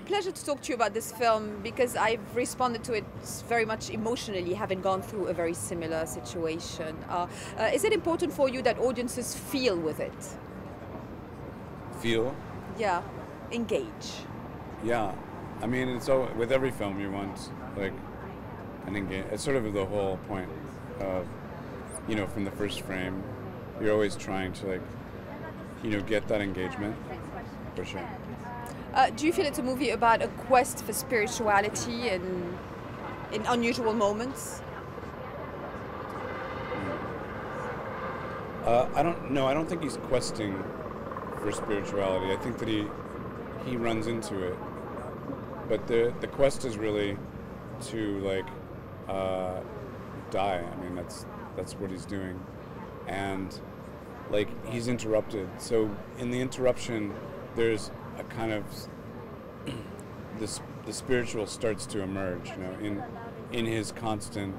Pleasure to talk to you about this film because I've responded to it very much emotionally, having gone through a very similar situation. Is it important for you that audiences feel with it? Feel? Yeah, engage. Yeah. I mean, it's all, with every film you want like an engage. It's sort of the whole point of, from the first frame, you're always trying to get that engagement, for sure. Do you feel it's a movie about a quest for spirituality and in unusual moments? I don't know. I don't think he's questing for spirituality. I think that he runs into it, but the quest is really to die. I mean, that's what he's doing, and he's interrupted. So in the interruption, there's a kind of the spiritual starts to emerge, in his constant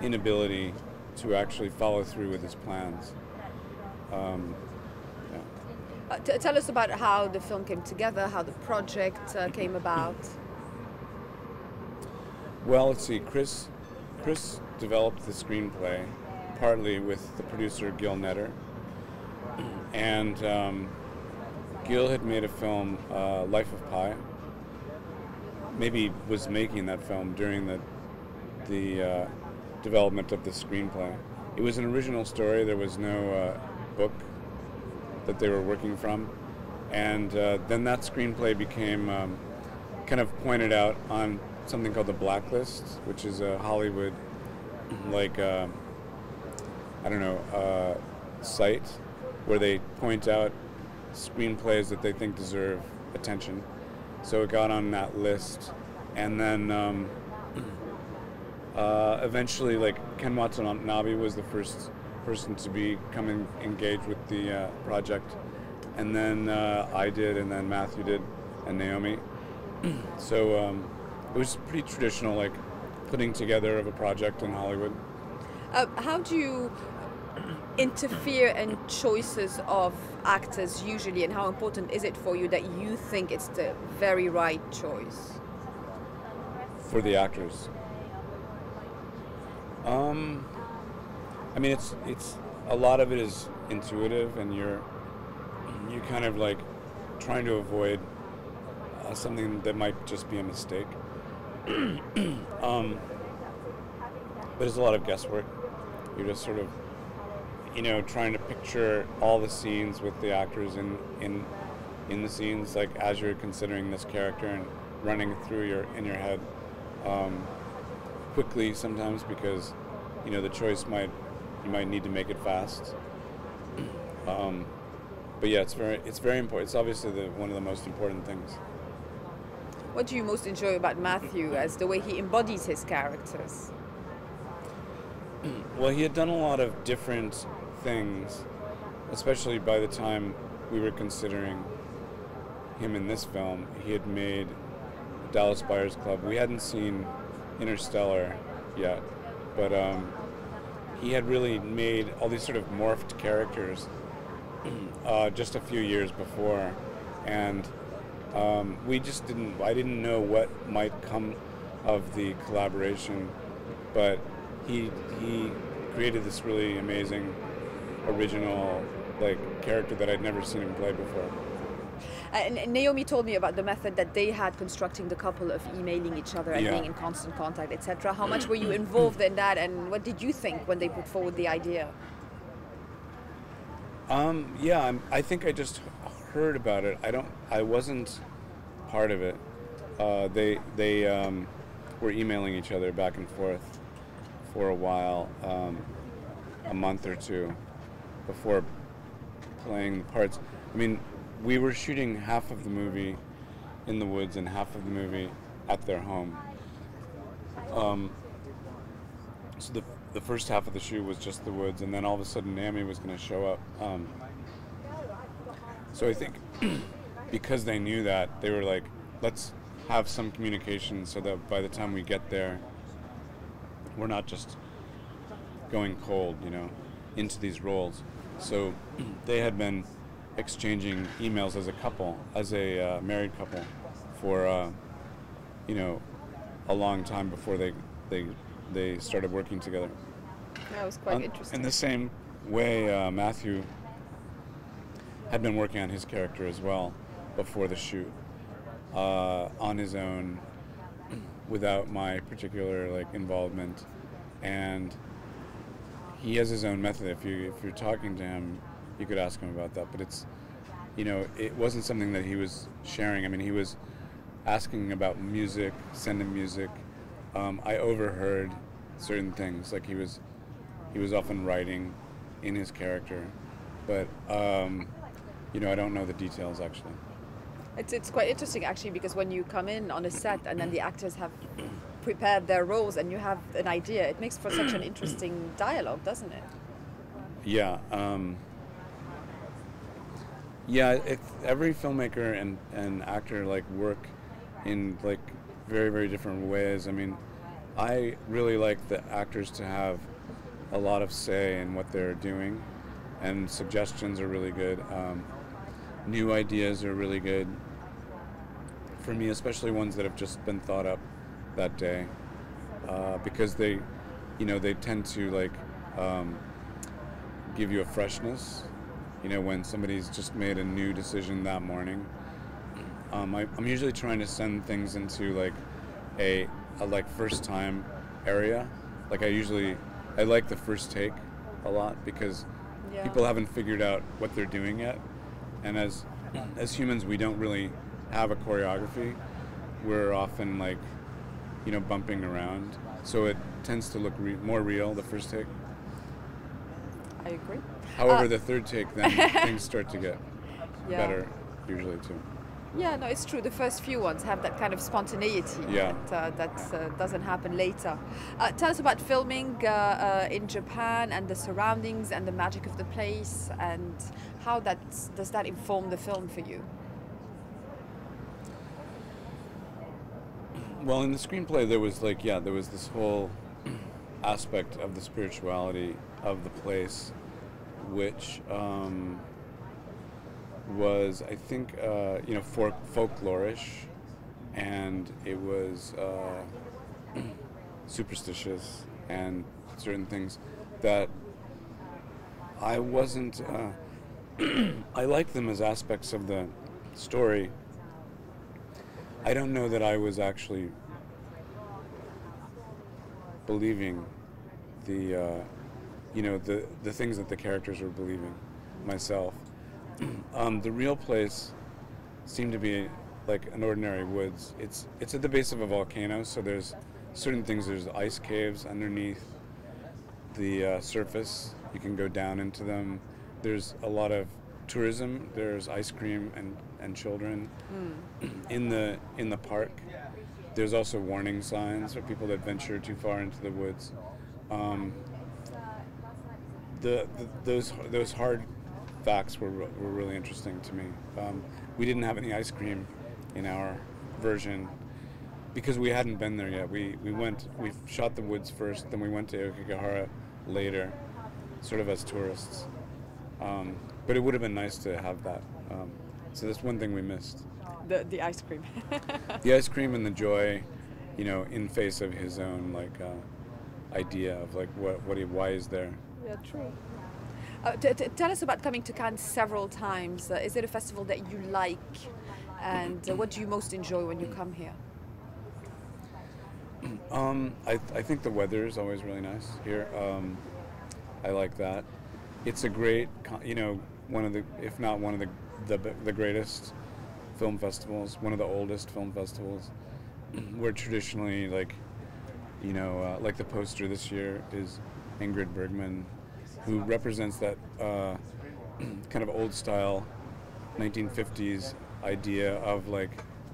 inability to actually follow through with his plans. Tell us about how the film came together, how the project came about. Well, let's see. Chris developed the screenplay partly with the producer Gil Netter, and Gil had made a film, Life of Pi. Maybe was making that film during the development of the screenplay. It was an original story. There was no book that they were working from, and then that screenplay became kind of pointed out on something called the Blacklist, which is a Hollywood site where they point out screenplays that they think deserve attention. So it got on that list, and then eventually, Ken Watanabe was the first person to become engaged with the project, and then I did, and then Matthew did, and Naomi. So it was pretty traditional, putting together of a project in Hollywood. How do you interfere in choices of actors usually, and how important is it for you that you think it's the very right choice? For the actors? I mean, it's a lot of it is intuitive, and you kind of trying to avoid something that might just be a mistake. But it's a lot of guesswork. You're just sort of, trying to picture all the scenes with the actors in the scenes, as you're considering this character and running through in your head quickly sometimes, because the choice you might need to make it fast. But yeah, it's very important. It's obviously one of the most important things. What do you most enjoy about Matthew as the way he embodies his characters? Well, he had done a lot of different things, especially by the time we were considering him in this film. He had made Dallas Buyers Club. We hadn't seen Interstellar yet, but he had really made all these sort of morphed characters just a few years before, and I didn't know what might come of the collaboration, but he created this really amazing original character that I'd never seen him play before. And Naomi told me about the method that they had constructing the couple of emailing each other and being in constant contact, etc. How much were you involved in that, and what did you think when they put forward the idea? I think I just heard about it. I wasn't part of it. They were emailing each other back and forth for a while, a month or two before playing the parts. I mean, we were shooting half of the movie in the woods and half of the movie at their home. So the first half of the shoot was just the woods, and then all of a sudden Naomi was going to show up. So I think because they knew that, they were like, let's have some communication so that by the time we get there, we're not just going cold, into these roles. So they had been exchanging emails as a couple, as a married couple, for a long time before they started working together. That was quite interesting. In the same way, Matthew had been working on his character as well before the shoot, on his own, without my particular involvement, and he has his own method. If you're talking to him, you could ask him about that. But it's, it wasn't something that he was sharing. I mean, he was asking about music, sending music. I overheard certain things, like he was often writing in his character, but I don't know the details actually. It's quite interesting actually, because when you come in on a set and then the actors have prepared their roles and you have an idea, it makes for such an interesting dialogue, doesn't it? Yeah. Every filmmaker and actor work in very, very different ways. I mean, I really like the actors to have a lot of say in what they're doing, and suggestions are really good. New ideas are really good for me, especially ones that have just been thought up that day, because they tend to give you a freshness. When somebody's just made a new decision that morning. I'm usually trying to send things into a first time area. I like the first take a lot, because people haven't figured out what they're doing yet, and as humans we don't really have a choreography. We're often bumping around, so it tends to look more real the first take. I agree. However, the third take, then things start to get better usually too. Yeah, no, it's true. The first few ones have that kind of spontaneity that doesn't happen later. Tell us about filming in Japan and the surroundings and the magic of the place, and how does that inform the film for you? Well, in the screenplay there was there was this whole aspect of the spirituality of the place, which was, I think, folklorish, and it was superstitious, and certain things that I wasn't. I like them as aspects of the story. I don't know that I was actually believing the things that the characters were believing myself. The real place seemed to be like an ordinary woods. It's at the base of a volcano, so there's certain things. There's ice caves underneath the surface. You can go down into them. There's a lot of tourism. There's ice cream and children in the park. There's also warning signs for people that venture too far into the woods. Those hard facts were really interesting to me. We didn't have any ice cream in our version because we hadn't been there yet. We shot the woods first, then we went to Aokigahara later, sort of as tourists. But it would have been nice to have that. So that's one thing we missed. The ice cream. The ice cream and the joy, in face of his own idea of why he's there. Yeah, true. Tell us about coming to Cannes several times. Is it a festival that you like, and what do you most enjoy when you come here? I think the weather is always really nice here. I like that. It's a great, one of the, if not one of the greatest film festivals, one of the oldest film festivals. Where traditionally, like the poster this year is Ingrid Bergman, who represents that kind of old style 1950s idea of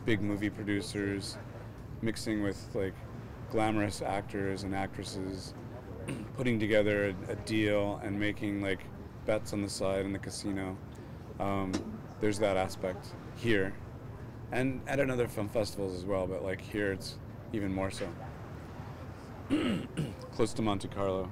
big movie producers mixing with glamorous actors and actresses, putting together a deal and making bets on the side in the casino. There's that aspect here, and at other film festivals as well, but here it's even more so. Close to Monte Carlo.